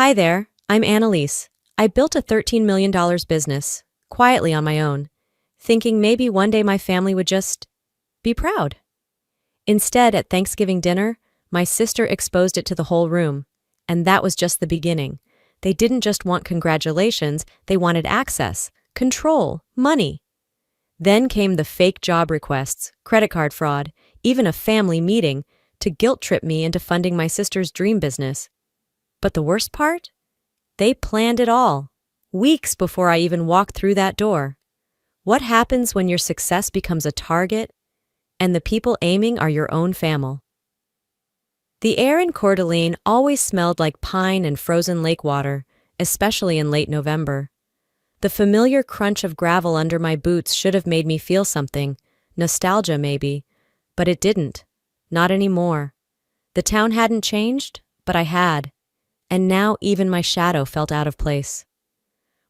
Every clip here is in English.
Hi there, I'm Annalise. I built a $13 million business, quietly on my own, thinking maybe one day my family would just be proud. Instead, at Thanksgiving dinner, my sister exposed it to the whole room, and that was just the beginning. They didn't just want congratulations, they wanted access, control, money. Then came the fake job requests, credit card fraud, even a family meeting to guilt-trip me into funding my sister's dream business. But the worst part? They planned it all, weeks before I even walked through that door. What happens when your success becomes a target and the people aiming are your own family? The air in Coeur d'Alene always smelled like pine and frozen lake water, especially in late November. The familiar crunch of gravel under my boots should have made me feel something, nostalgia maybe, but it didn't. Not anymore. The town hadn't changed, but I had. And now even my shadow felt out of place.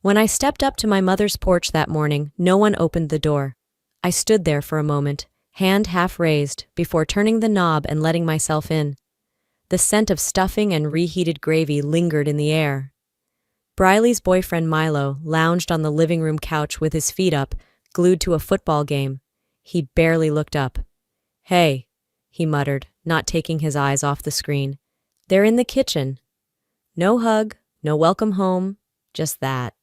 When I stepped up to my mother's porch that morning, no one opened the door. I stood there for a moment, hand half raised, before turning the knob and letting myself in. The scent of stuffing and reheated gravy lingered in the air. Briley's boyfriend Milo lounged on the living room couch with his feet up, glued to a football game. He barely looked up. "Hey," he muttered, not taking his eyes off the screen. "They're in the kitchen." No hug, no welcome home, just that.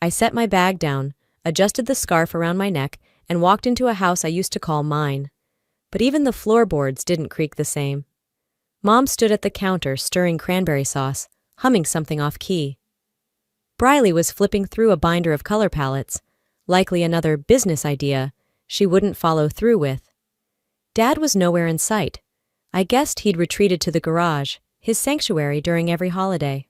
I set my bag down, adjusted the scarf around my neck, and walked into a house I used to call mine. But even the floorboards didn't creak the same. Mom stood at the counter stirring cranberry sauce, humming something off-key. Briley was flipping through a binder of color palettes, likely another business idea she wouldn't follow through with. Dad was nowhere in sight. I guessed he'd retreated to the garage, his sanctuary during every holiday.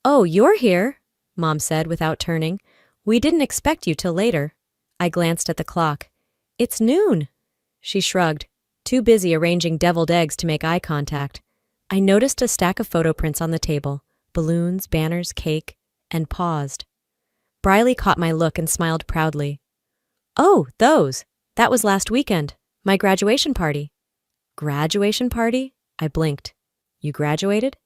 "Oh, you're here," Mom said without turning. "We didn't expect you till later." I glanced at the clock. "It's noon." She shrugged, too busy arranging deviled eggs to make eye contact. I noticed a stack of photo prints on the table, balloons, banners, cake, and paused. Briley caught my look and smiled proudly. "Oh, those. That was last weekend. My graduation party." "Graduation party?" I blinked. "You graduated?"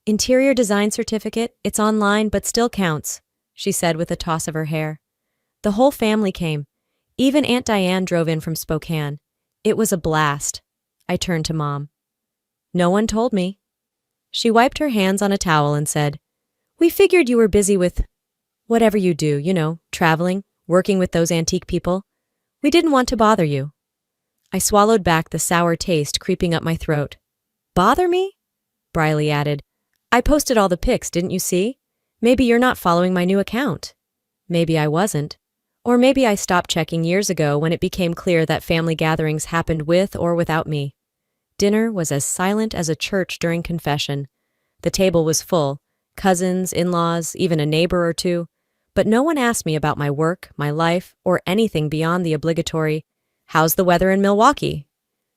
"Interior design certificate. It's online, but still counts," she said with a toss of her hair. "The whole family came. Even Aunt Diane drove in from Spokane. It was a blast." I turned to Mom. "No one told me." She wiped her hands on a towel and said, "We figured you were busy with whatever you do, traveling, working with those antique people. We didn't want to bother you." I swallowed back the sour taste creeping up my throat. "Bother me?" Briley added, "I posted all the pics, didn't you see? Maybe you're not following my new account." Maybe I wasn't. Or maybe I stopped checking years ago when it became clear that family gatherings happened with or without me. Dinner was as silent as a church during confession. The table was full, cousins, in-laws, even a neighbor or two, but no one asked me about my work, my life, or anything beyond the obligatory, "How's the weather in Milwaukee?"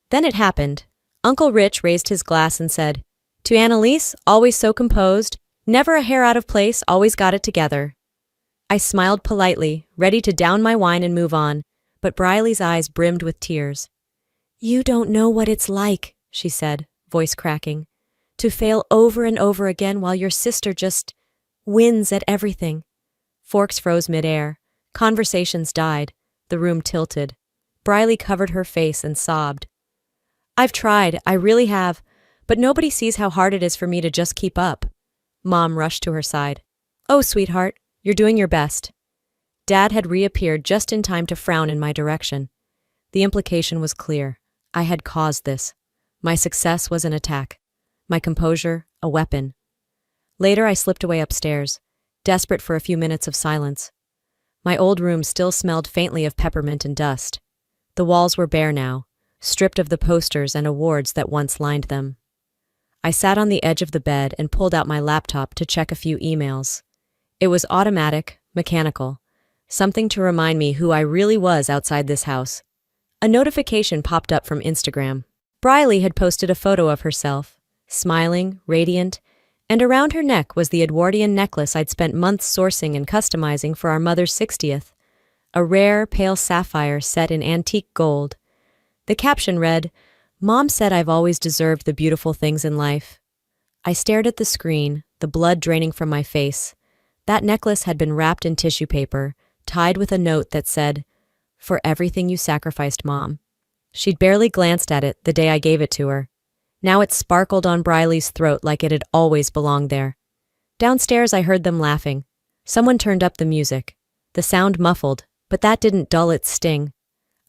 Then it happened. Uncle Rich raised his glass and said, "To Annalise, always so composed, never a hair out of place, always got it together." I smiled politely, ready to down my wine and move on, but Briley's eyes brimmed with tears. "You don't know what it's like," she said, voice cracking, "to fail over and over again while your sister just wins at everything." Forks froze midair. Conversations died. The room tilted. Briley covered her face and sobbed. "I've tried, I really have, but nobody sees how hard it is for me to just keep up." Mom rushed to her side. "Oh, sweetheart, you're doing your best." Dad had reappeared just in time to frown in my direction. The implication was clear. I had caused this. My success was an attack. My composure, a weapon. Later I slipped away upstairs, desperate for a few minutes of silence. My old room still smelled faintly of peppermint and dust. The walls were bare now, stripped of the posters and awards that once lined them. I sat on the edge of the bed and pulled out my laptop to check a few emails. It was automatic, mechanical, something to remind me who I really was outside this house. A notification popped up from Instagram. Briley had posted a photo of herself, smiling, radiant, and around her neck was the Edwardian necklace I'd spent months sourcing and customizing for our mother's 60th, a rare, pale sapphire set in antique gold. The caption read, "Mom said I've always deserved the beautiful things in life." I stared at the screen, the blood draining from my face. That necklace had been wrapped in tissue paper, tied with a note that said, "For everything you sacrificed, Mom." She'd barely glanced at it the day I gave it to her. Now it sparkled on Briley's throat like it had always belonged there. Downstairs I heard them laughing. Someone turned up the music. The sound muffled, but that didn't dull its sting.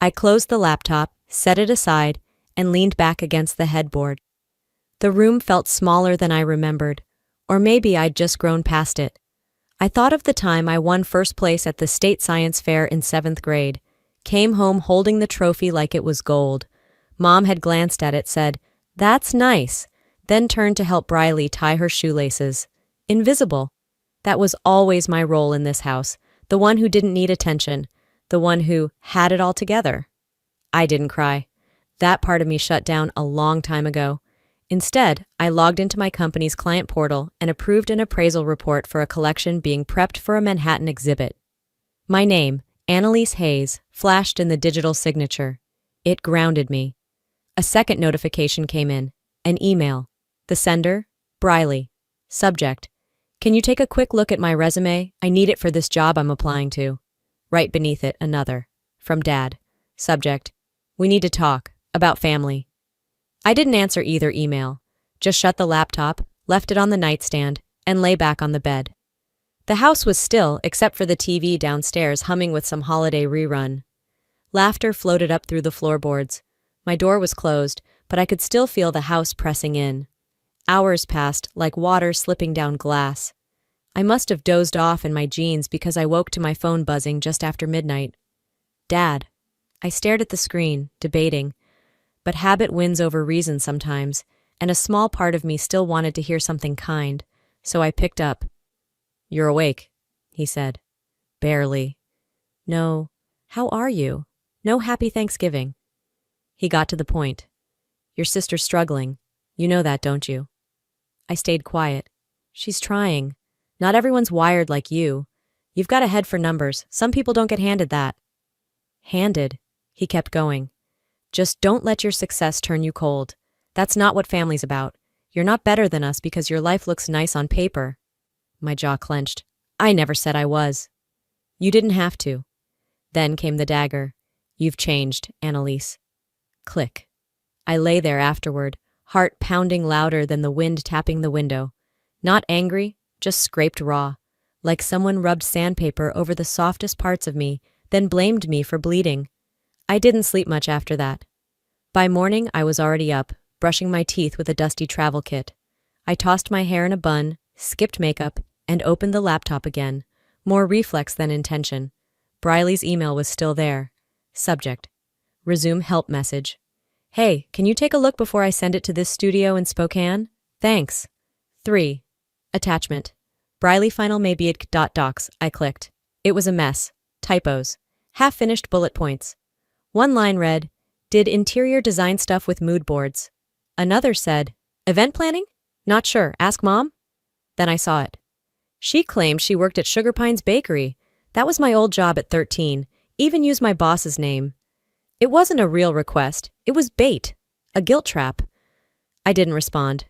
I closed the laptop, set it aside, and leaned back against the headboard. The room felt smaller than I remembered, or maybe I'd just grown past it. I thought of the time I won first place at the state science fair in 7th grade, came home holding the trophy like it was gold. Mom had glanced at it, said, "That's nice," then turned to help Briley tie her shoelaces. Invisible. That was always my role in this house, the one who didn't need attention, the one who had it all together. I didn't cry. That part of me shut down a long time ago. Instead, I logged into my company's client portal and approved an appraisal report for a collection being prepped for a Manhattan exhibit. My name, Annalise Hayes, flashed in the digital signature. It grounded me. A second notification came in, an email. The sender, Briley. Subject, "Can you take a quick look at my resume? I need it for this job I'm applying to." Right beneath it, another. From Dad. Subject, "We need to talk. About family." I didn't answer either email. Just shut the laptop, left it on the nightstand, and lay back on the bed. The house was still, except for the TV downstairs humming with some holiday rerun. Laughter floated up through the floorboards. My door was closed, but I could still feel the house pressing in. Hours passed, like water slipping down glass. I must have dozed off in my jeans because I woke to my phone buzzing just after midnight. Dad. I stared at the screen, debating. But habit wins over reason sometimes, and a small part of me still wanted to hear something kind, so I picked up. "You're awake," he said. "Barely." "No. How are you? No happy Thanksgiving." He got to the point. "Your sister's struggling. You know that, don't you?" I stayed quiet. "She's trying. Not everyone's wired like you. You've got a head for numbers. Some people don't get handed that." "Handed?" He kept going. "Just don't let your success turn you cold. That's not what family's about. You're not better than us because your life looks nice on paper." My jaw clenched. "I never said I was." "You didn't have to." Then came the dagger. "You've changed, Annalise." Click. I lay there afterward, heart pounding louder than the wind tapping the window. Not angry, just scraped raw, like someone rubbed sandpaper over the softest parts of me, then blamed me for bleeding. I didn't sleep much after that. By morning, I was already up, brushing my teeth with a dusty travel kit. I tossed my hair in a bun, skipped makeup, and opened the laptop again, more reflex than intention. Briley's email was still there. Subject, "Resume help message. Hey, can you take a look before I send it to this studio in Spokane? Thanks." 3. Attachment. Briley final maybe it .docs. I clicked. It was a mess. Typos. Half-finished bullet points. One line read, "Did interior design stuff with mood boards." Another said, "Event planning? Not sure. Ask Mom." Then I saw it. She claimed she worked at Sugar Pines Bakery. That was my old job at 13. Even used my boss's name. It wasn't a real request. It was bait. A guilt trap. I didn't respond.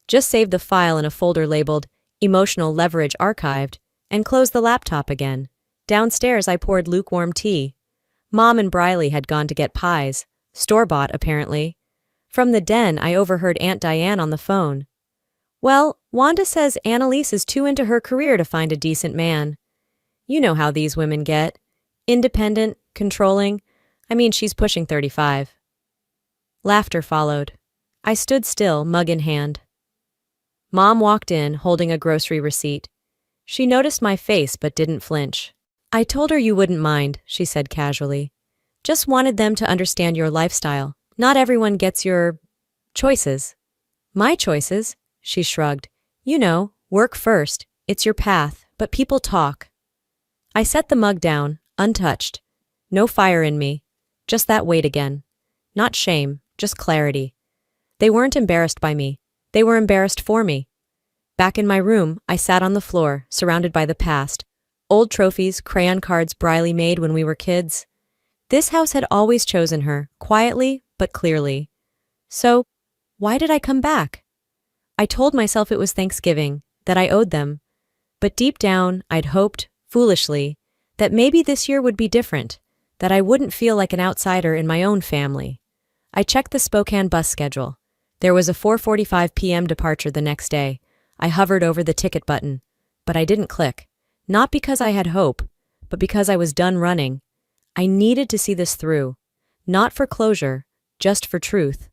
Just saved the file in a folder labeled "Emotional Leverage Archived" and closed the laptop again. Downstairs I poured lukewarm tea. Mom and Briley had gone to get pies. Store-bought, apparently. From the den, I overheard Aunt Diane on the phone. "Well, Wanda says Annalise is too into her career to find a decent man. You know how these women get. Independent, controlling. I mean, she's pushing 35. Laughter followed. I stood still, mug in hand. Mom walked in, holding a grocery receipt. She noticed my face but didn't flinch. "I told her you wouldn't mind," she said casually. "Just wanted them to understand your lifestyle. Not everyone gets your choices." "My choices?" She shrugged. "You know, work first. It's your path, but people talk." I set the mug down, untouched. No fire in me. Just that weight again. Not shame, just clarity. They weren't embarrassed by me. They were embarrassed for me. Back in my room, I sat on the floor, surrounded by the past. Old trophies, crayon cards Briley made when we were kids. This house had always chosen her, quietly but clearly. So, why did I come back? I told myself it was Thanksgiving. that I owed them. But deep down, I'd hoped, foolishly, that maybe this year would be different, that I wouldn't feel like an outsider in my own family. I checked the Spokane bus schedule. There was a 4:45 p.m. departure the next day. I hovered over the ticket button, but I didn't click. Not because I had hope, but because I was done running. I needed to see this through. Not for closure, just for truth.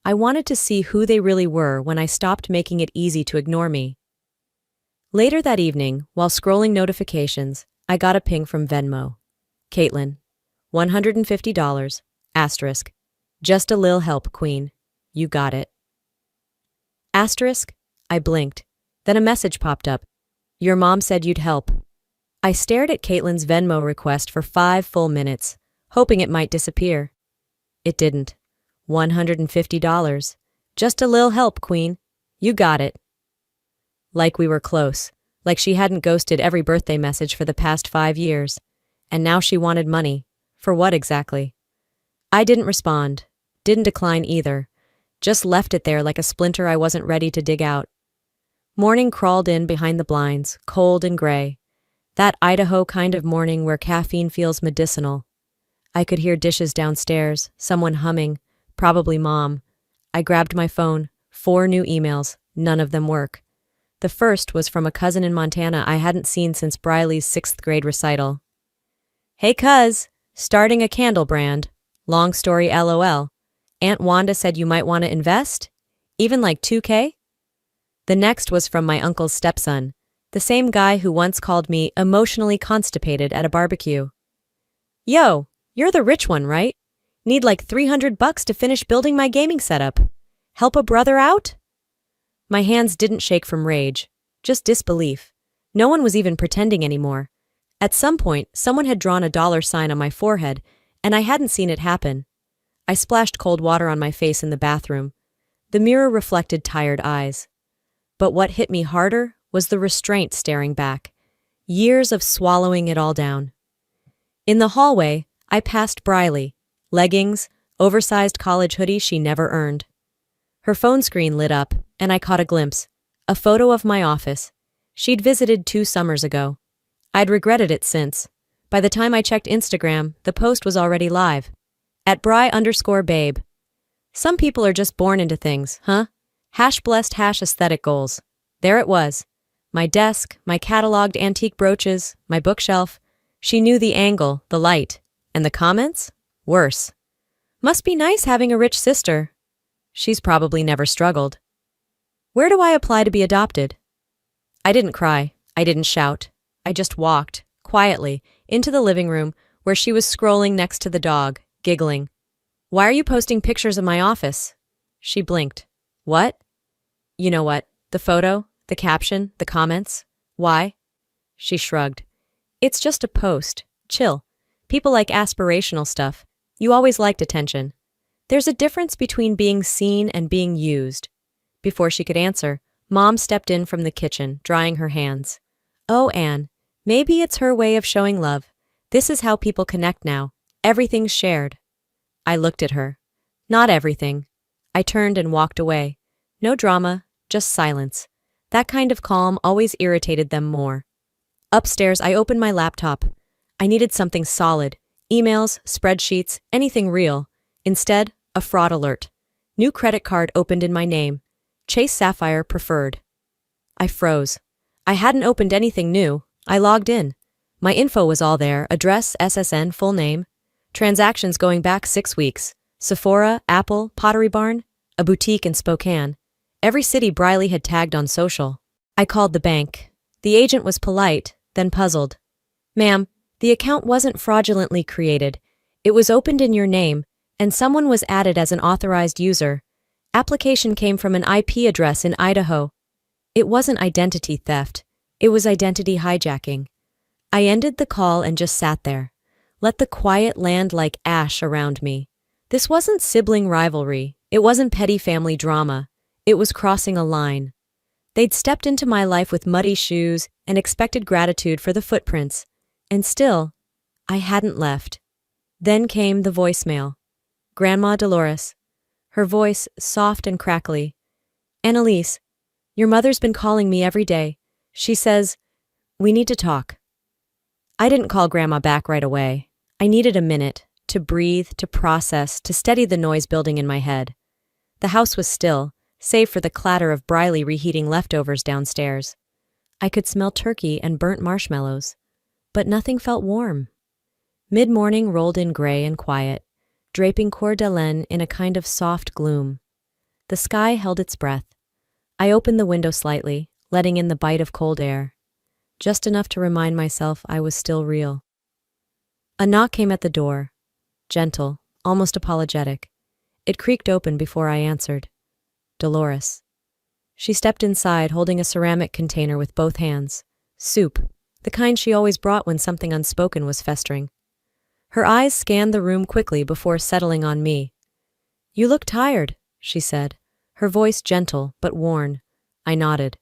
I wanted to see who they really were when I stopped making it easy to ignore me. Later that evening, while scrolling notifications, I got a ping from Venmo. Caitlin, $150, asterisk. Just a lil help, queen. You got it. Asterisk, I blinked. Then a message popped up. Your mom said you'd help. I stared at Caitlin's Venmo request for 5 full minutes, hoping it might disappear. It didn't. $150. Just a lil help, queen. You got it. Like we were close. Like she hadn't ghosted every birthday message for the past 5 years. And now she wanted money. For what exactly? I didn't respond. Didn't decline either. Just left it there like a splinter I wasn't ready to dig out. Morning crawled in behind the blinds, cold and gray. That Idaho kind of morning where caffeine feels medicinal. I could hear dishes downstairs, someone humming, probably mom. I grabbed my phone, 4 new emails, none of them work. The first was from a cousin in Montana I hadn't seen since Briley's 6th grade recital. Hey cuz, starting a candle brand. Long story LOL. Aunt Wanda said you might want to invest? Even like $2K? The next was from my uncle's stepson, the same guy who once called me emotionally constipated at a barbecue. Yo, you're the rich one, right? Need like $300 to finish building my gaming setup. Help a brother out? My hands didn't shake from rage, just disbelief. No one was even pretending anymore. At some point, someone had drawn a $sign on my forehead, and I hadn't seen it happen. I splashed cold water on my face in the bathroom. The mirror reflected tired eyes. But what hit me harder was the restraint staring back. Years of swallowing it all down. In the hallway, I passed Briley. Leggings, oversized college hoodie she never earned. Her phone screen lit up, and I caught a glimpse. A photo of my office. She'd visited 2 summers ago. I'd regretted it since. By the time I checked Instagram, the post was already live. At @Bri_babe. Some people are just born into things, huh? #blessed #aesthetic goals. There it was. My desk, my cataloged antique brooches, my bookshelf. She knew the angle, the light. And the comments? Worse. Must be nice having a rich sister. She's probably never struggled. Where do I apply to be adopted? I didn't cry. I didn't shout. I just walked, quietly, into the living room where she was scrolling next to the dog, giggling. Why are you posting pictures of my office? She blinked. What? You know what? The photo, the caption, the comments. Why? She shrugged. It's just a post. Chill. People like aspirational stuff. You always liked attention. There's a difference between being seen and being used. Before she could answer, Mom stepped in from the kitchen, drying her hands. Oh, Anne, maybe it's her way of showing love. This is how people connect now. Everything's shared. I looked at her. Not everything. I turned and walked away. No drama, just silence. That kind of calm always irritated them more. Upstairs, I opened my laptop. I needed something solid. Emails, spreadsheets, anything real. Instead, a fraud alert. New credit card opened in my name. Chase Sapphire preferred. I froze. I hadn't opened anything new. I logged in. My info was all there, address, SSN, full name. Transactions going back 6 weeks. Sephora, Apple, Pottery Barn, a boutique in Spokane. Every city Briley had tagged on social. I called the bank. The agent was polite, then puzzled. Ma'am, the account wasn't fraudulently created. It was opened in your name, and someone was added as an authorized user. Application came from an IP address in Idaho. It wasn't identity theft. It was identity hijacking. I ended the call and just sat there. Let the quiet land like ash around me. This wasn't sibling rivalry. It wasn't petty family drama. It was crossing a line. They'd stepped into my life with muddy shoes and expected gratitude for the footprints. And still, I hadn't left. Then came the voicemail. Grandma Dolores. Her voice soft and crackly. Annalise, Your mother's been calling me every day. She says, we need to talk. I didn't call Grandma back right away. I needed a minute to breathe, to process, to steady the noise building in my head. The house was still, save for the clatter of Briley reheating leftovers downstairs. I could smell turkey and burnt marshmallows, but nothing felt warm. Mid-morning rolled in gray and quiet, draping Coeur d'Alene in a kind of soft gloom. The sky held its breath. I opened the window slightly, letting in the bite of cold air, just enough to remind myself I was still real. A knock came at the door, gentle, almost apologetic. It creaked open before I answered. Dolores. She stepped inside, holding a ceramic container with both hands. Soup, the kind she always brought when something unspoken was festering. Her eyes scanned the room quickly before settling on me. You look tired, she said, her voice gentle but worn. I nodded.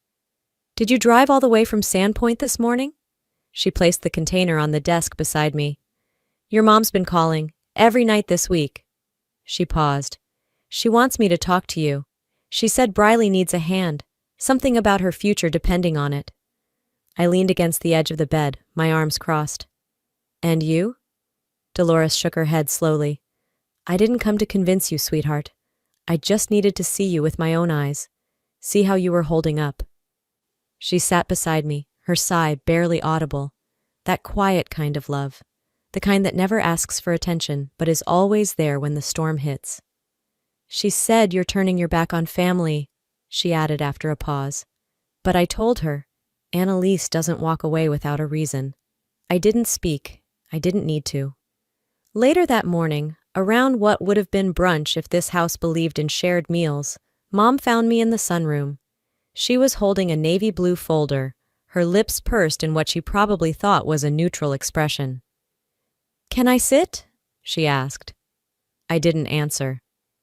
Did you drive all the way from Sandpoint this morning? She placed the container on the desk beside me. Your mom's been calling, every night this week. She paused. She wants me to talk to you. She said Briley needs a hand, something about her future depending on it. I leaned against the edge of the bed, my arms crossed. And you? Dolores shook her head slowly. I didn't come to convince you, sweetheart. I just needed to see you with my own eyes, see how you were holding up. She sat beside me, her sigh barely audible. That quiet kind of love, the kind that never asks for attention but is always there when the storm hits. She said you're turning your back on family, she added after a pause. But I told her, Annalise doesn't walk away without a reason. I didn't speak. I didn't need to. Later that morning, around what would have been brunch if this house believed in shared meals, Mom found me in the sunroom. She was holding a navy blue folder, her lips pursed in what she probably thought was a neutral expression. Can I sit? She asked. I didn't answer.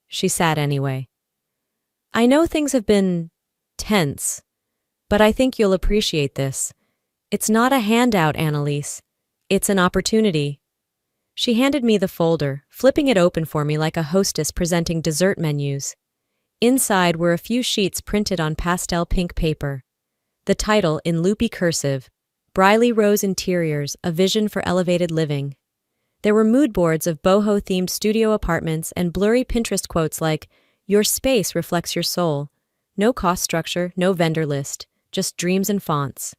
She sat anyway. I know things have been tense, but I think you'll appreciate this. It's not a handout, Annalise. It's an opportunity. She handed me the folder, flipping it open for me like a hostess presenting dessert menus. Inside were a few sheets printed on pastel pink paper. The title in loopy cursive, Briley Rose Interiors, A Vision for Elevated Living. There were mood boards of boho-themed studio apartments and blurry Pinterest quotes like, Your space reflects your soul. No cost structure, no vendor list, just dreams and fonts.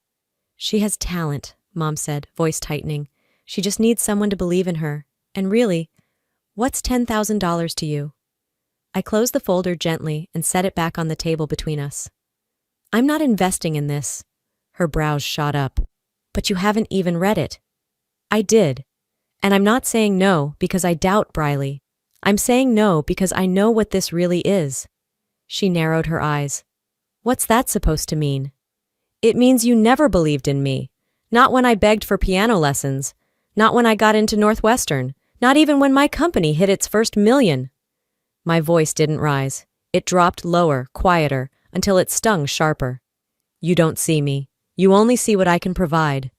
She has talent, Mom said, voice tightening. She just needs someone to believe in her. And really, what's $10,000 to you? I closed the folder gently and set it back on the table between us. I'm not investing in this. Her brows shot up. But you haven't even read it. I did. And I'm not saying no because I doubt Briley. I'm saying no because I know what this really is. She narrowed her eyes. What's that supposed to mean? It means you never believed in me. Not when I begged for piano lessons. Not when I got into Northwestern. Not even when my company hit its first million. My voice didn't rise. It dropped lower, quieter, until it stung sharper. You don't see me. You only see what I can provide.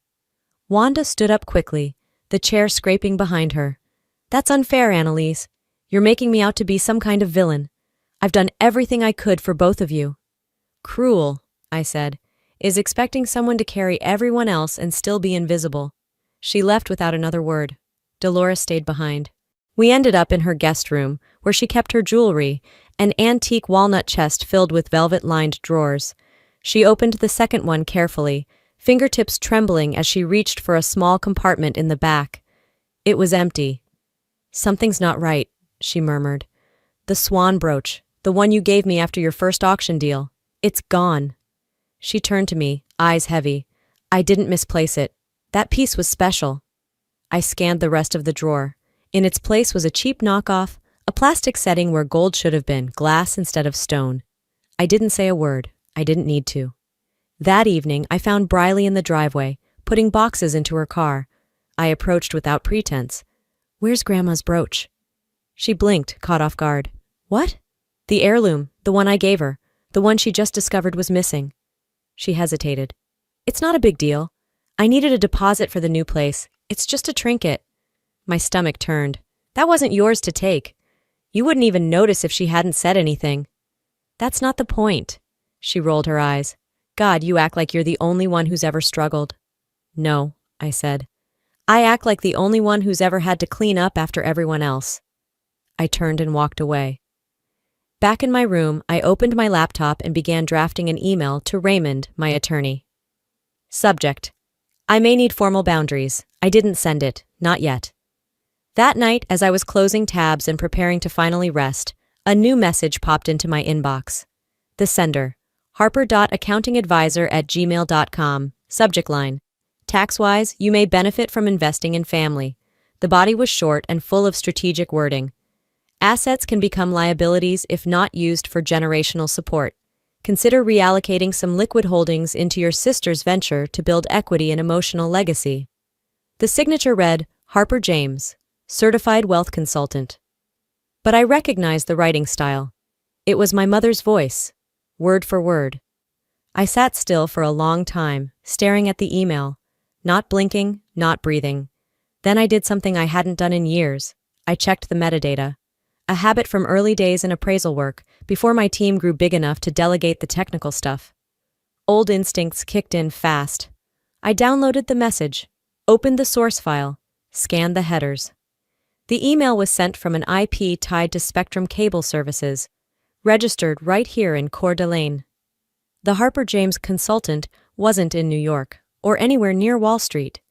Wanda stood up quickly, the chair scraping behind her. That's unfair, Annalise. You're making me out to be some kind of villain. I've done everything I could for both of you. Cruel, I said, is expecting someone to carry everyone else and still be invisible. She left without another word. Dolores stayed behind. We ended up in her guest room, where she kept her jewelry, an antique walnut chest filled with velvet-lined drawers. She opened the second one carefully, fingertips trembling as she reached for a small compartment in the back. It was empty. Something's not right, she murmured. The swan brooch, the one you gave me after your first auction deal. It's gone. She turned to me, eyes heavy. I didn't misplace it. That piece was special. I scanned the rest of the drawer. In its place was a cheap knockoff, a plastic setting where gold should have been, glass instead of stone. I didn't say a word. I didn't need to. That evening, I found Briley in the driveway, putting boxes into her car. I approached without pretense. Where's Grandma's brooch? She blinked, caught off guard. What? The heirloom, the one I gave her, the one she just discovered was missing. She hesitated. It's not a big deal. I needed a deposit for the new place. It's just a trinket. My stomach turned. That wasn't yours to take. You wouldn't even notice if she hadn't said anything. That's not the point. She rolled her eyes. God, you act like you're the only one who's ever struggled. No, I said. I act like the only one who's ever had to clean up after everyone else. I turned and walked away. Back in my room, I opened my laptop and began drafting an email to Raymond, my attorney. Subject: I may need formal boundaries. I didn't send it, not yet. That night, as I was closing tabs and preparing to finally rest, a new message popped into my inbox. The sender: harper.accountingadvisor@gmail.com. Subject line: Tax-wise, you may benefit from investing in family. The body was short and full of strategic wording. Assets can become liabilities if not used for generational support. Consider reallocating some liquid holdings into your sister's venture to build equity and emotional legacy. The signature read, Harper James, Certified Wealth Consultant. But I recognized the writing style. It was my mother's voice, word for word. I sat still for a long time, staring at the email, not blinking, not breathing. Then I did something I hadn't done in years. I checked the metadata. A habit from early days in appraisal work, before my team grew big enough to delegate the technical stuff. Old instincts kicked in fast. I downloaded the message, opened the source file, scanned the headers. The email was sent from an IP tied to Spectrum Cable Services, registered right here in Coeur d'Alene. The Harper James consultant wasn't in New York, or anywhere near Wall Street.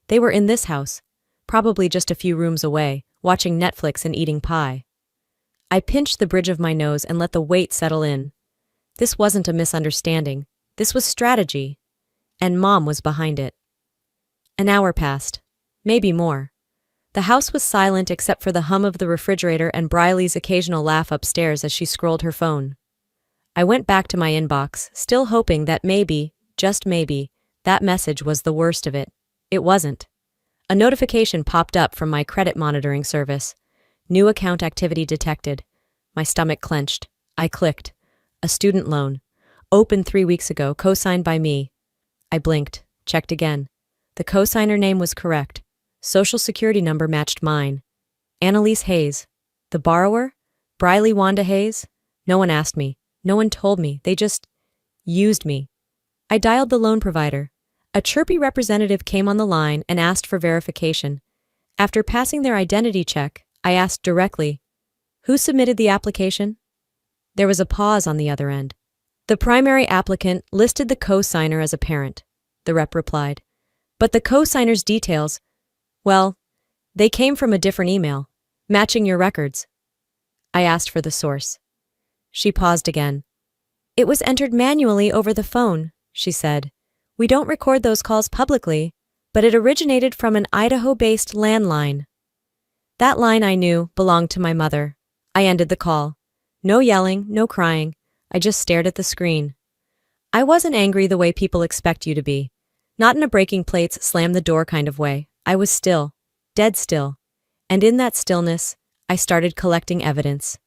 They were in this house, probably just a few rooms away, watching Netflix and eating pie. I pinched the bridge of my nose and let the weight settle in. This wasn't a misunderstanding. This was strategy. And Mom was behind it. An hour passed. Maybe more. The house was silent except for the hum of the refrigerator and Briley's occasional laugh upstairs as she scrolled her phone. I went back to my inbox, still hoping that maybe, just maybe, that message was the worst of it. It wasn't. A notification popped up from my credit monitoring service. New account activity detected. My stomach clenched. I clicked. A student loan. Opened 3 weeks ago, co-signed by me. I blinked, checked again. The co-signer name was correct. Social security number matched mine. Annalise Hayes. The borrower? Briley Wanda Hayes? No one asked me. No one told me. They just used me. I dialed the loan provider. A chirpy representative came on the line and asked for verification. After passing their identity check, I asked directly, "Who submitted the application?" There was a pause on the other end. "The primary applicant listed the co-signer as a parent," the rep replied. "But the co-signer's details, well, they came from a different email, matching your records." I asked for the source. She paused again. "It was entered manually over the phone," she said. "We don't record those calls publicly, but it originated from an Idaho-based landline." That line, I knew, belonged to my mother. I ended the call. No yelling, no crying. I just stared at the screen. I wasn't angry the way people expect you to be. Not in a breaking plates, slam the door kind of way. I was still, dead still. And in that stillness, I started collecting evidence.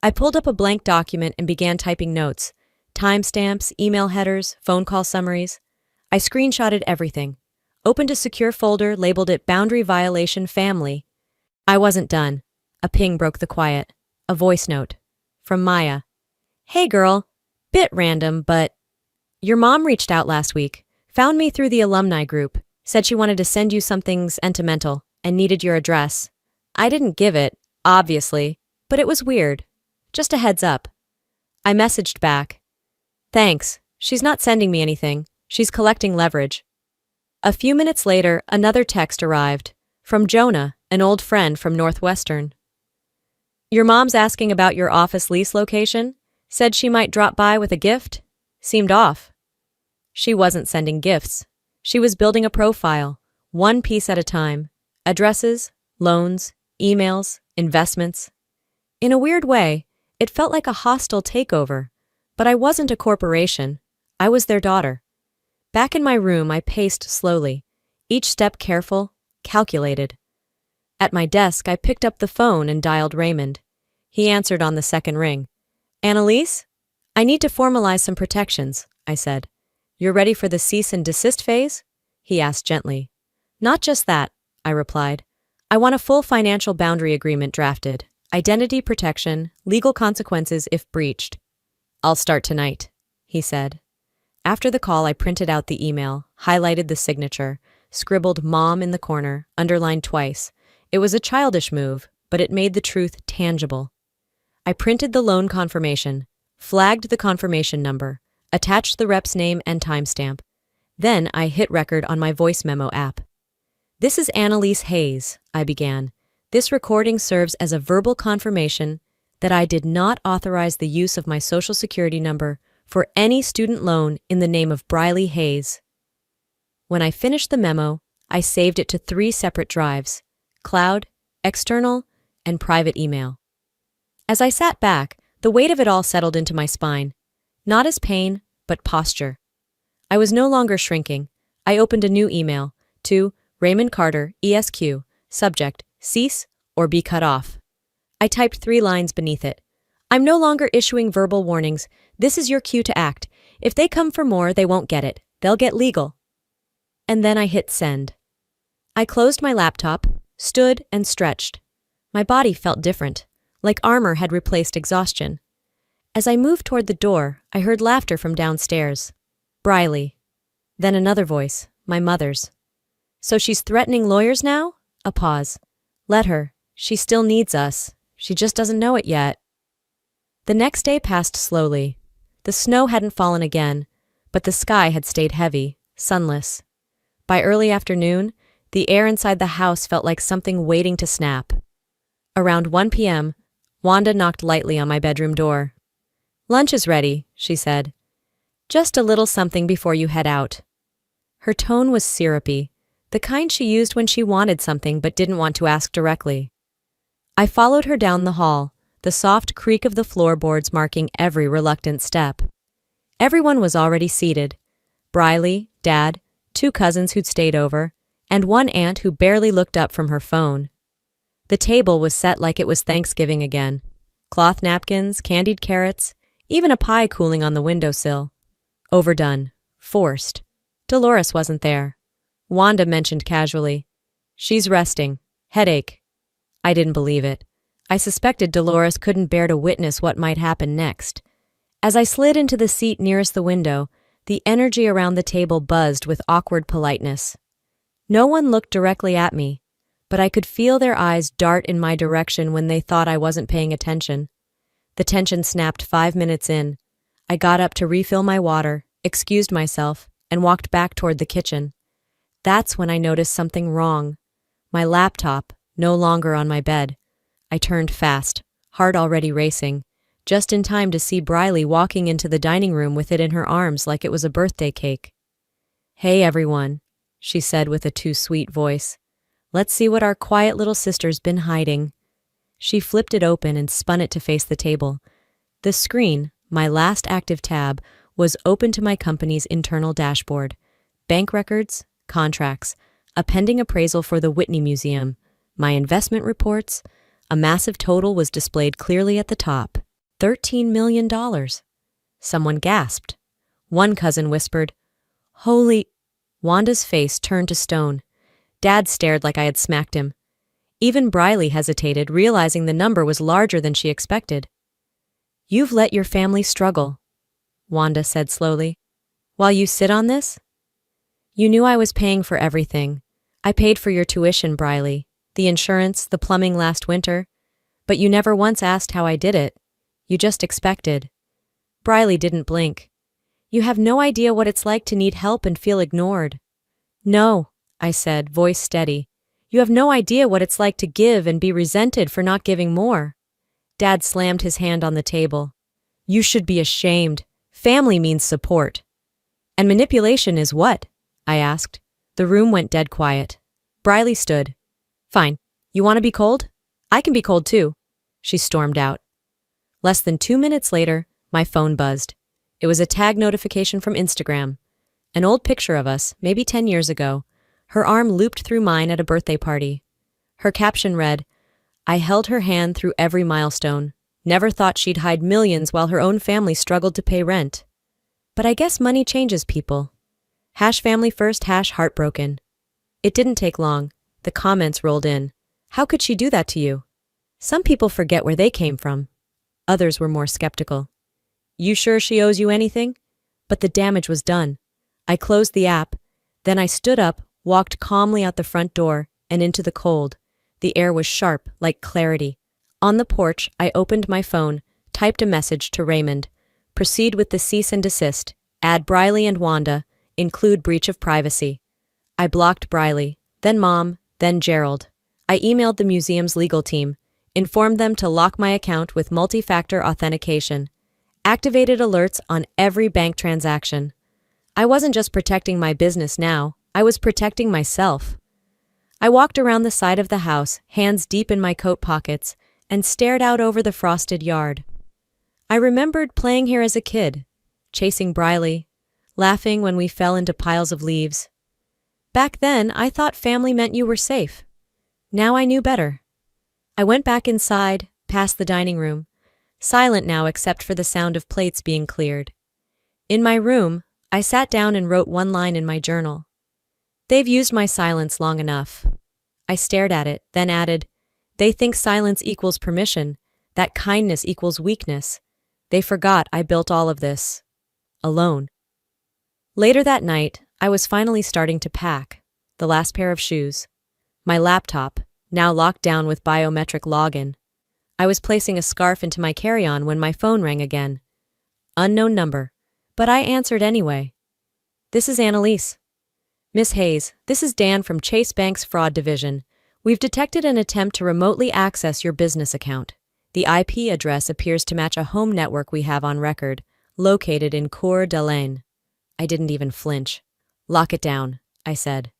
I pulled up a blank document and began typing notes. Timestamps, email headers, phone call summaries. I screenshotted everything. Opened a secure folder, labeled it Boundary Violation Family. I wasn't done. A ping broke the quiet. A voice note. From Maya. "Hey girl. Bit random, but your mom reached out last week. Found me through the alumni group. Said she wanted to send you something sentimental and needed your address. I didn't give it, obviously, but it was weird. Just a heads up." I messaged back. "Thanks. She's not sending me anything. She's collecting leverage." A few minutes later, another text arrived. From Jonah, an old friend from Northwestern. "Your mom's asking about your office lease location? Said she might drop by with a gift? Seemed off." She wasn't sending gifts. She was building a profile, one piece at a time. Addresses, loans, emails, investments. In a weird way, it felt like a hostile takeover. But I wasn't a corporation. I was their daughter. Back in my room, I paced slowly, each step careful, calculated. At my desk, I picked up the phone and dialed Raymond. He answered on the second ring. "Annalise? I need to formalize some protections," I said. "You're ready for the cease and desist phase?" He asked gently. "Not just that," I replied. "I want a full financial boundary agreement drafted. Identity protection, legal consequences if breached." "I'll start tonight," he said. After the call, I printed out the email, highlighted the signature, scribbled "Mom" in the corner, underlined twice. It was a childish move, but it made the truth tangible. I printed the loan confirmation, flagged the confirmation number, attached the rep's name and timestamp. Then I hit record on my voice memo app. "This is Annalise Hayes," I began. "This recording serves as a verbal confirmation that I did not authorize the use of my Social Security number for any student loan in the name of Briley Hayes." When I finished the memo, I saved it to 3 separate drives: cloud, external, and private email. As I sat back, the weight of it all settled into my spine, not as pain, but posture. I was no longer shrinking. I opened a new email to Raymond Carter, ESQ, subject, cease or be cut off. I typed 3 lines beneath it. "I'm no longer issuing verbal warnings. This is your cue to act. If they come for more, they won't get it. They'll get legal." And then I hit send. I closed my laptop, stood and stretched. My body felt different, like armor had replaced exhaustion. As I moved toward the door, I heard laughter from downstairs. Briley. Then another voice, my mother's. "So she's threatening lawyers now?" A pause. "Let her. She still needs us. She just doesn't know it yet." The next day passed slowly. The snow hadn't fallen again, but the sky had stayed heavy, sunless. By early afternoon, the air inside the house felt like something waiting to snap. Around 1 p.m., Wanda knocked lightly on my bedroom door. "Lunch is ready," she said. "Just a little something before you head out." Her tone was syrupy, the kind she used when she wanted something but didn't want to ask directly. I followed her down the hall, the soft creak of the floorboards marking every reluctant step. Everyone was already seated. Briley, Dad, 2 cousins who'd stayed over, and 1 aunt who barely looked up from her phone. The table was set like it was Thanksgiving again. Cloth napkins, candied carrots, even a pie cooling on the windowsill. Overdone. Forced. Dolores wasn't there. Wanda mentioned casually, "She's resting. Headache." I didn't believe it. I suspected Dolores couldn't bear to witness what might happen next. As I slid into the seat nearest the window, the energy around the table buzzed with awkward politeness. No one looked directly at me, but I could feel their eyes dart in my direction when they thought I wasn't paying attention. The tension snapped 5 minutes in. I got up to refill my water, excused myself, and walked back toward the kitchen. That's when I noticed something wrong. My laptop, no longer on my bed. I turned fast, heart already racing, just in time to see Briley walking into the dining room with it in her arms like it was a birthday cake. "Hey, everyone," she said with a too sweet voice. "Let's see what our quiet little sister's been hiding." She flipped it open and spun it to face the table. The screen, my last active tab, was open to my company's internal dashboard. Bank records, contracts, a pending appraisal for the Whitney Museum, my investment reports. A massive total was displayed clearly at the top. $13 million. Someone gasped. One cousin whispered, "Holy..." Wanda's face turned to stone. Dad stared like I had smacked him. Even Briley hesitated, realizing the number was larger than she expected. "You've let your family struggle," Wanda said slowly. "While you sit on this? You knew I was paying for everything. I paid for your tuition, Briley, the insurance, the plumbing last winter, but you never once asked how I did it. You just expected." Briley didn't blink. "You have no idea what it's like to need help and feel ignored." "No," I said, voice steady. "You have no idea what it's like to give and be resented for not giving more." Dad slammed his hand on the table. "You should be ashamed. Family means support." "And manipulation is what?" I asked. The room went dead quiet. Briley stood. "Fine. You want to be cold? I can be cold too." She stormed out. Less than 2 minutes later, my phone buzzed. It was a tag notification from Instagram. An old picture of us, maybe 10 years ago. Her arm looped through mine at a birthday party. Her caption read, "I held her hand through every milestone. Never thought she'd hide millions while her own family struggled to pay rent. But I guess money changes people." #family first, #heartbroken. It didn't take long. The comments rolled in. "How could she do that to you?" Some people forget where they came from. Others were more skeptical. "You sure she owes you anything? But the damage was done. I closed the app, then I stood up, walked calmly out the front door, and into the cold. The air was sharp, like clarity. On the porch, I opened my phone, typed a message to Raymond. Proceed with the cease and desist. Add Briley and Wanda. Include breach of privacy. I blocked Briley, then Mom, then Gerald. I emailed the museum's legal team, informed them to lock my account with multi-factor authentication. Activated alerts on every bank transaction. I wasn't just protecting my business now, I was protecting myself. I walked around the side of the house, hands deep in my coat pockets, and stared out over the frosted yard. I remembered playing here as a kid, chasing Briley, laughing when we fell into piles of leaves. Back then, I thought family meant you were safe. Now I knew better. I went back inside, past the dining room, silent now except for the sound of plates being cleared. In my room, I sat down and wrote one line in my journal. They've used my silence long enough. I stared at it, then added, they think silence equals permission, that kindness equals weakness. They forgot I built all of this. Alone. Later that night, I was finally starting to pack. The last pair of shoes. My laptop, now locked down with biometric login. I was placing a scarf into my carry-on when my phone rang again. Unknown number, but I answered anyway. This is Annalise. Miss Hayes, this is Dan from Chase Bank's Fraud Division. We've detected an attempt to remotely access your business account. The IP address appears to match a home network we have on record, located in Coeur d'Alene. I didn't even flinch. Lock it down, I said.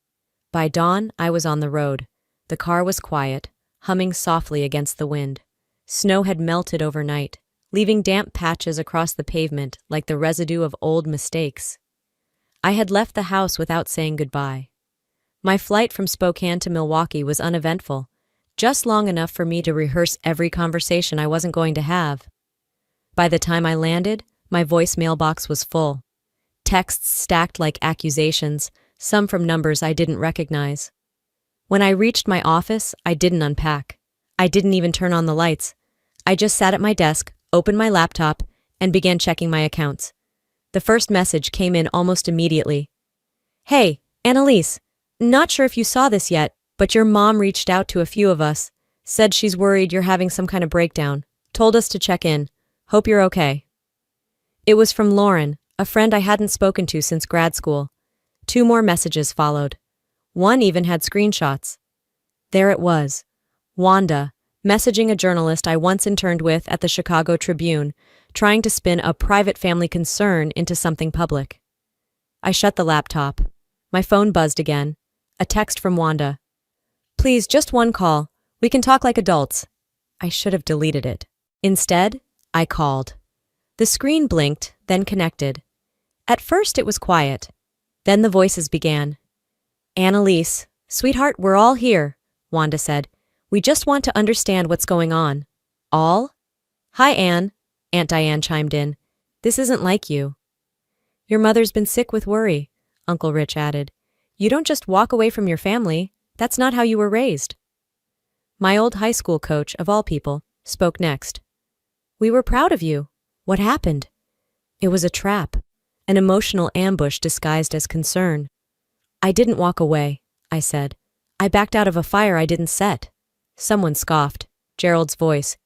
By dawn, I was on the road. The car was quiet, humming softly against the wind. Snow had melted overnight, leaving damp patches across the pavement like the residue of old mistakes. I had left the house without saying goodbye. My flight from Spokane to Milwaukee was uneventful, just long enough for me to rehearse every conversation I wasn't going to have. By the time I landed, my voicemail box was full. Texts stacked like accusations, some from numbers I didn't recognize. When I reached my office, I didn't unpack. I didn't even turn on the lights. I just sat at my desk, opened my laptop, and began checking my accounts. The first message came in almost immediately. Hey, Annalise, not sure if you saw this yet, but your mom reached out to a few of us, said she's worried you're having some kind of breakdown, told us to check in. Hope you're okay. It was from Lauren, a friend I hadn't spoken to since grad school. 2 more messages followed. One even had screenshots. There it was. Wanda, messaging a journalist I once interned with at the Chicago Tribune, trying to spin a private family concern into something public. I shut the laptop. My phone buzzed again. A text from Wanda. Please, just one call. We can talk like adults. I should have deleted it. Instead, I called. The screen blinked, then connected. At first it was quiet. Then the voices began. Annalise, sweetheart, we're all here, Wanda said. We just want to understand what's going on. All? Hi, Anne, Aunt Diane chimed in. This isn't like you. Your mother's been sick with worry, Uncle Rich added. You don't just walk away from your family. That's not how you were raised. My old high school coach, of all people, spoke next. We were proud of you. What happened? It was a trap, an emotional ambush disguised as concern. I didn't walk away, I said. I backed out of a fire I didn't set. Someone scoffed. Gerald's voice.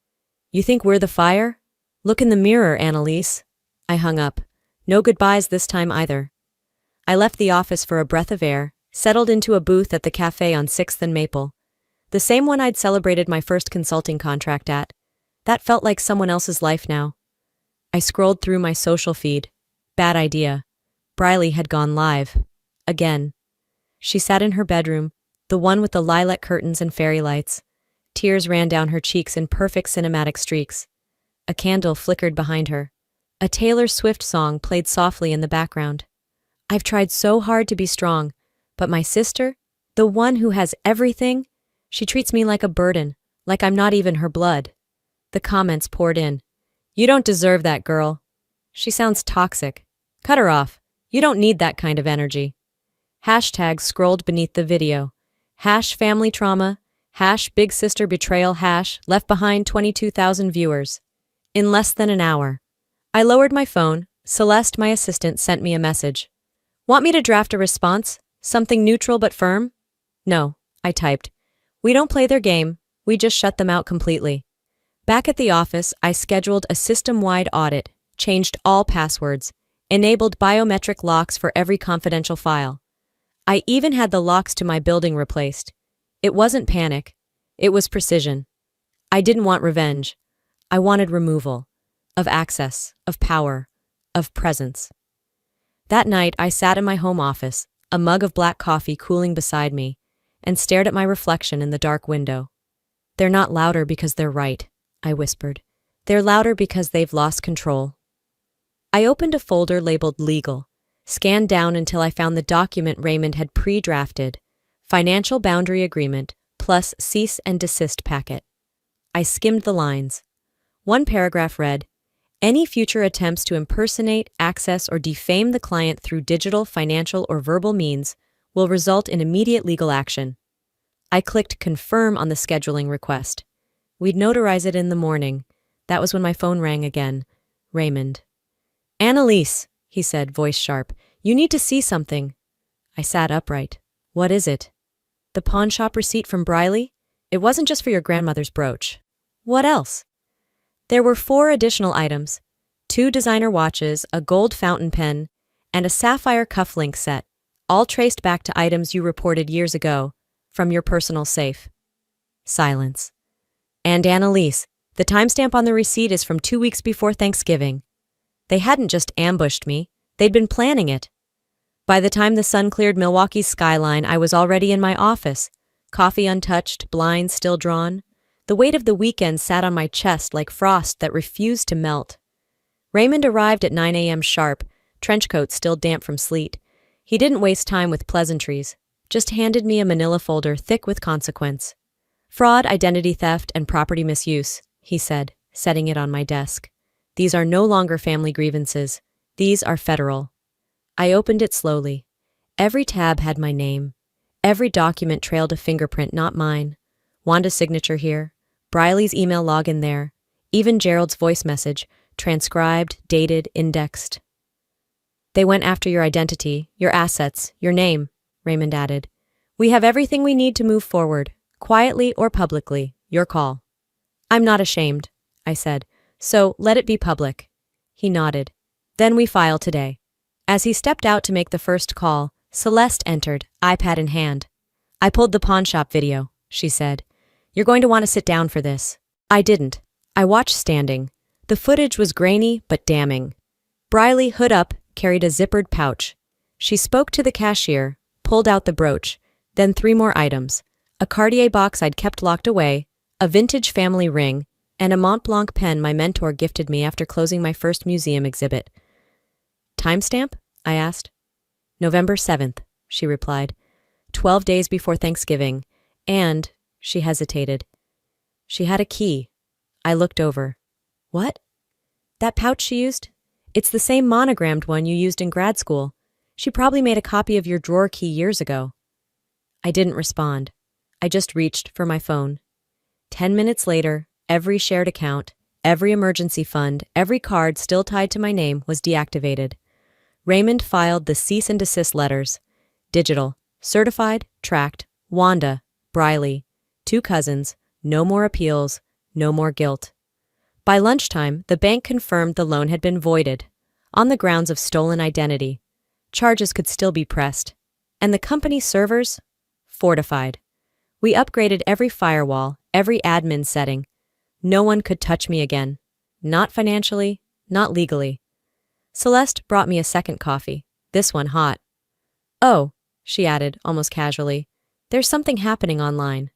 You think we're the fire? Look in the mirror, Annalise. I hung up. No goodbyes this time either. I left the office for a breath of air, settled into a booth at the cafe on 6th and Maple. The same one I'd celebrated my first consulting contract at. That felt like someone else's life now. I scrolled through my social feed. Bad idea. Briley had gone live. Again. She sat in her bedroom, the one with the lilac curtains and fairy lights. Tears ran down her cheeks in perfect cinematic streaks. A candle flickered behind her. A Taylor Swift song played softly in the background. I've tried so hard to be strong, but my sister, the one who has everything, she treats me like a burden, like I'm not even her blood. The comments poured in. You don't deserve that, girl. She sounds toxic. Cut her off. You don't need that kind of energy. Hashtags scrolled beneath the video. #family trauma, #big sister betrayal, #left behind 22,000 viewers. In less than an hour. I lowered my phone, Celeste, my assistant, sent me a message. Want me to draft a response? Something neutral but firm? No, I typed. We don't play their game, we just shut them out completely. Back at the office, I scheduled a system-wide audit, changed all passwords, enabled biometric locks for every confidential file. I even had the locks to my building replaced. It wasn't panic. It was precision. I didn't want revenge. I wanted removal. Of access, of power, of presence. That night, I sat in my home office, a mug of black coffee cooling beside me, and stared at my reflection in the dark window. They're not louder because they're right, I whispered. They're louder because they've lost control. I opened a folder labeled Legal, scanned down until I found the document Raymond had pre-drafted, Financial Boundary Agreement plus Cease and Desist Packet. I skimmed the lines. One paragraph read, any future attempts to impersonate, access, or defame the client through digital, financial, or verbal means will result in immediate legal action. I clicked Confirm on the scheduling request. We'd notarize it in the morning. That was when my phone rang again. Raymond. Annalise, he said, voice sharp, you need to see something. I sat upright. What is it? The pawn shop receipt from Briley? It wasn't just for your grandmother's brooch. What else? There were 4 additional items, 2 designer watches, a gold fountain pen, and a sapphire cufflink set, all traced back to items you reported years ago, from your personal safe. Silence. And Annalise, the timestamp on the receipt is from 2 weeks before Thanksgiving. They hadn't just ambushed me, they'd been planning it. By the time the sun cleared Milwaukee's skyline, I was already in my office, coffee untouched, blinds still drawn. The weight of the weekend sat on my chest like frost that refused to melt. Raymond arrived at 9 a.m. sharp, trenchcoat still damp from sleet. He didn't waste time with pleasantries, just handed me a manila folder thick with consequence. Fraud, identity theft, and property misuse, he said, setting it on my desk. These are no longer family grievances. These are federal. I opened it slowly. Every tab had my name. Every document trailed a fingerprint, not mine. Wanda's signature here. Briley's email login there. Even Gerald's voice message, transcribed, dated, indexed. They went after your identity, your assets, your name, Raymond added. We have everything we need to move forward, quietly or publicly. Your call. I'm not ashamed, I said. So let it be public. He nodded. Then we file today. As he stepped out to make the first call, Celeste entered, iPad in hand. I pulled the pawn shop video, she said. You're going to want to sit down for this. I didn't. I watched standing. The footage was grainy but damning. Briley, hood up, carried a zippered pouch. She spoke to the cashier, pulled out the brooch, then 3 more items. A Cartier box I'd kept locked away, a vintage family ring, and a Mont Blanc pen my mentor gifted me after closing my first museum exhibit. Timestamp? I asked. November 7th, she replied. 12 days before Thanksgiving. And, she hesitated. She had a key. I looked over. What? That pouch she used? It's the same monogrammed one you used in grad school. She probably made a copy of your drawer key years ago. I didn't respond. I just reached for my phone. 10 minutes later, every shared account, every emergency fund, every card still tied to my name was deactivated. Raymond filed the cease and desist letters. Digital, certified, tracked, Wanda, Briley, 2 cousins, no more appeals, no more guilt. By lunchtime, the bank confirmed the loan had been voided, on the grounds of stolen identity. Charges could still be pressed. And the company's servers? Fortified. We upgraded every firewall, every admin setting. No one could touch me again. Not financially, not legally. Celeste brought me a second coffee, this one hot. Oh, she added, almost casually, there's something happening online.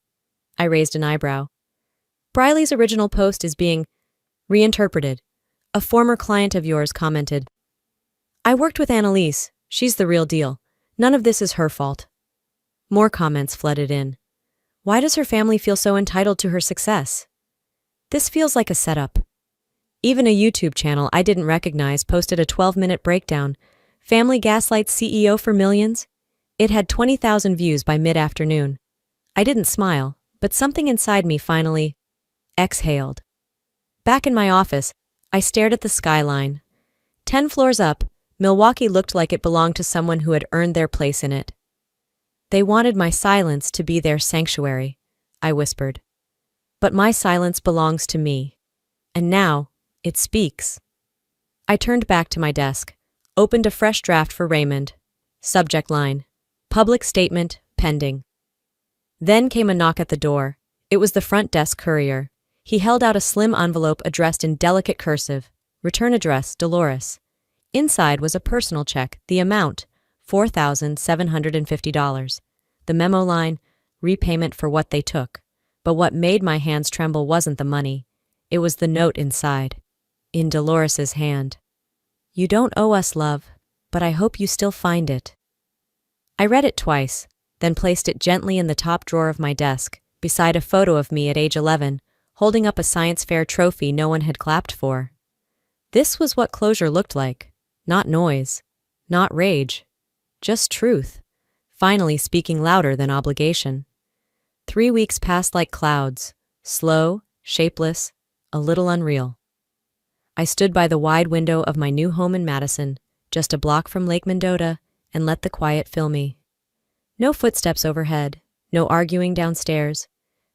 I raised an eyebrow. Briley's original post is being reinterpreted. A former client of yours commented, I worked with Annalise. She's the real deal. None of this is her fault. More comments flooded in. Why does her family feel so entitled to her success? This feels like a setup. Even a YouTube channel I didn't recognize posted a 12-minute breakdown. Family gaslights CEO for millions? It had 20,000 views by mid-afternoon. I didn't smile, but something inside me finally exhaled. Back in my office, I stared at the skyline. 10 floors up, Milwaukee looked like it belonged to someone who had earned their place in it. They wanted my silence to be their sanctuary, I whispered. But my silence belongs to me. And now, it speaks. I turned back to my desk, opened a fresh draft for Raymond. Subject line: public statement pending. Then came a knock at the door. It was the front desk courier. He held out a slim envelope addressed in delicate cursive. Return address, Dolores. Inside was a personal check, the amount, $4,750. The memo line: repayment for what they took. But what made my hands tremble wasn't the money. It was the note inside. In Dolores's hand. You don't owe us, love, but I hope you still find it. I read it twice, then placed it gently in the top drawer of my desk, beside a photo of me at age 11, holding up a science fair trophy no one had clapped for. This was what closure looked like. Not noise, not rage, just truth, finally speaking louder than obligation. 3 weeks passed like clouds, slow, shapeless, a little unreal. I stood by the wide window of my new home in Madison, just a block from Lake Mendota, and let the quiet fill me. No footsteps overhead, no arguing downstairs,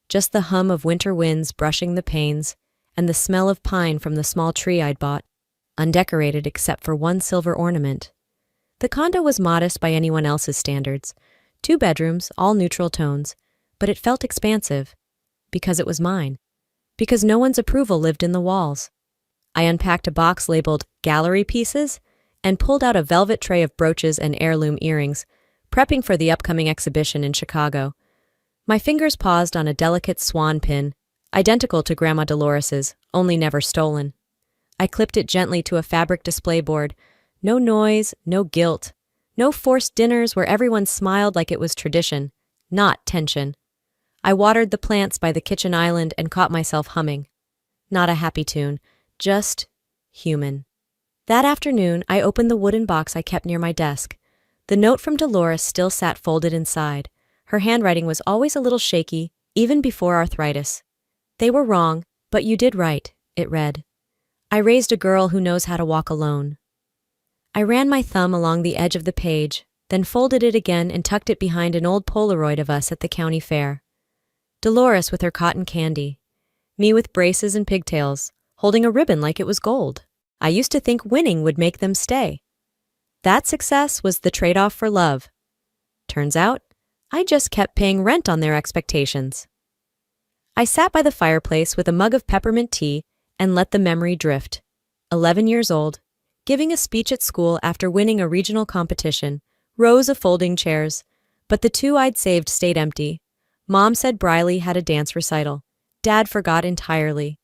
just the hum of winter winds brushing the panes, and the smell of pine from the small tree I'd bought, undecorated except for one silver ornament. The condo was modest by anyone else's standards, 2 bedrooms, all neutral tones, but it felt expansive, because it was mine, because no one's approval lived in the walls. I unpacked a box labeled gallery pieces and pulled out a velvet tray of brooches and heirloom earrings, prepping for the upcoming exhibition in Chicago. My fingers paused on a delicate swan pin, identical to Grandma Dolores's, only never stolen. I clipped it gently to a fabric display board. No noise, no guilt, no forced dinners where everyone smiled like it was tradition, not tension. I watered the plants by the kitchen island and caught myself humming. Not a happy tune, just human. That afternoon, I opened the wooden box I kept near my desk. The note from Dolores still sat folded inside. Her handwriting was always a little shaky, even before arthritis. They were wrong, but you did right, it read. I raised a girl who knows how to walk alone. I ran my thumb along the edge of the page, then folded it again and tucked it behind an old Polaroid of us at the county fair. Dolores with her cotton candy. Me with braces and pigtails, holding a ribbon like it was gold. I used to think winning would make them stay. That success was the trade-off for love. Turns out, I just kept paying rent on their expectations. I sat by the fireplace with a mug of peppermint tea and let the memory drift. 11 years old, giving a speech at school after winning a regional competition, rows of folding chairs, but the 2 I'd saved stayed empty. Mom said Briley had a dance recital. Dad forgot entirely.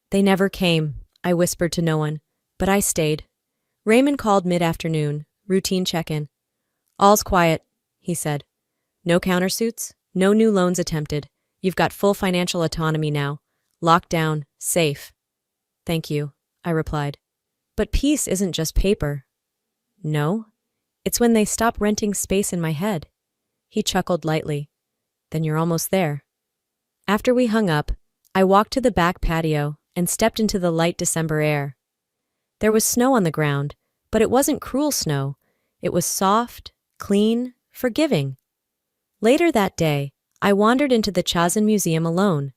They never came, I whispered to no one, but I stayed. Raymond called mid-afternoon, routine check-in. All's quiet, he said. No countersuits, no new loans attempted. You've got full financial autonomy now. Locked down, safe. Thank you, I replied. But peace isn't just paper. No, it's when they stop renting space in my head. He chuckled lightly. Then you're almost there. After we hung up, I walked to the back patio and stepped into the light December air. There was snow on the ground, but it wasn't cruel snow. It was soft, clean, forgiving. Later that day, I wandered into the Chazen Museum alone.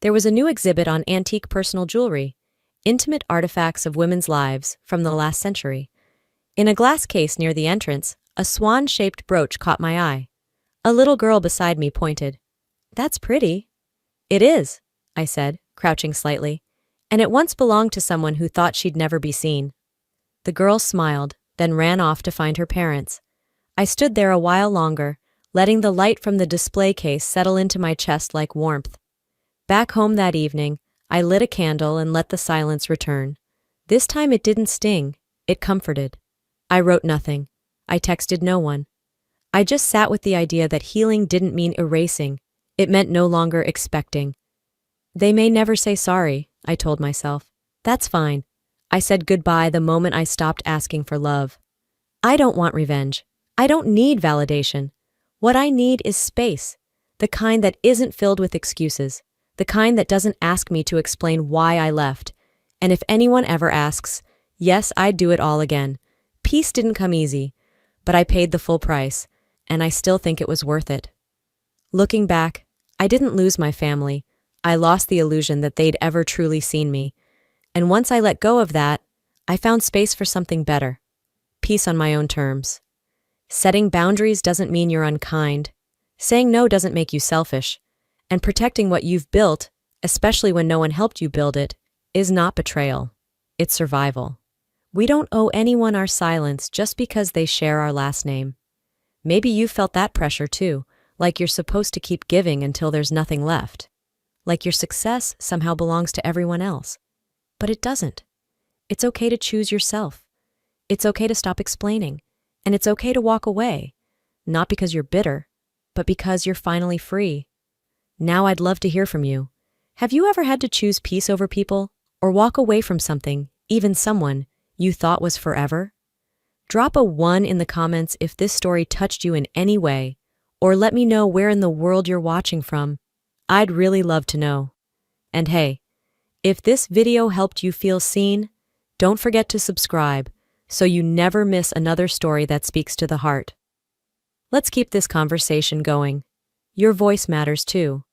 There was a new exhibit on antique personal jewelry, intimate artifacts of women's lives from the last century. In a glass case near the entrance, a swan-shaped brooch caught my eye. A little girl beside me pointed. That's pretty. It is, I said, crouching slightly, and it once belonged to someone who thought she'd never be seen. The girl smiled, then ran off to find her parents. I stood there a while longer, letting the light from the display case settle into my chest like warmth. Back home that evening, I lit a candle and let the silence return. This time it didn't sting, it comforted. I wrote nothing. I texted no one. I just sat with the idea that healing didn't mean erasing. It meant no longer expecting. They may never say sorry, I told myself. That's fine. I said goodbye the moment I stopped asking for love. I don't want revenge. I don't need validation. What I need is space, the kind that isn't filled with excuses, the kind that doesn't ask me to explain why I left. And if anyone ever asks, Yes, I'd do it all again. Peace didn't come easy, but I paid the full price, and I still think it was worth it. Looking back, I didn't lose my family. I lost the illusion that they'd ever truly seen me. And once I let go of that, I found space for something better. Peace on my own terms. Setting boundaries doesn't mean you're unkind. Saying no doesn't make you selfish. And protecting what you've built, especially when no one helped you build it, is not betrayal. It's survival. We don't owe anyone our silence just because they share our last name. Maybe you felt that pressure too, like you're supposed to keep giving until there's nothing left. Like your success somehow belongs to everyone else. But it doesn't. It's okay to choose yourself. It's okay to stop explaining. And it's okay to walk away. Not because you're bitter, but because you're finally free. Now I'd love to hear from you. Have you ever had to choose peace over people, or walk away from something, even someone, you thought was forever? Drop a 1 in the comments if this story touched you in any way, or let me know where in the world you're watching from. I'd really love to know. And hey, if this video helped you feel seen, don't forget to subscribe so you never miss another story that speaks to the heart. Let's keep this conversation going. Your voice matters too.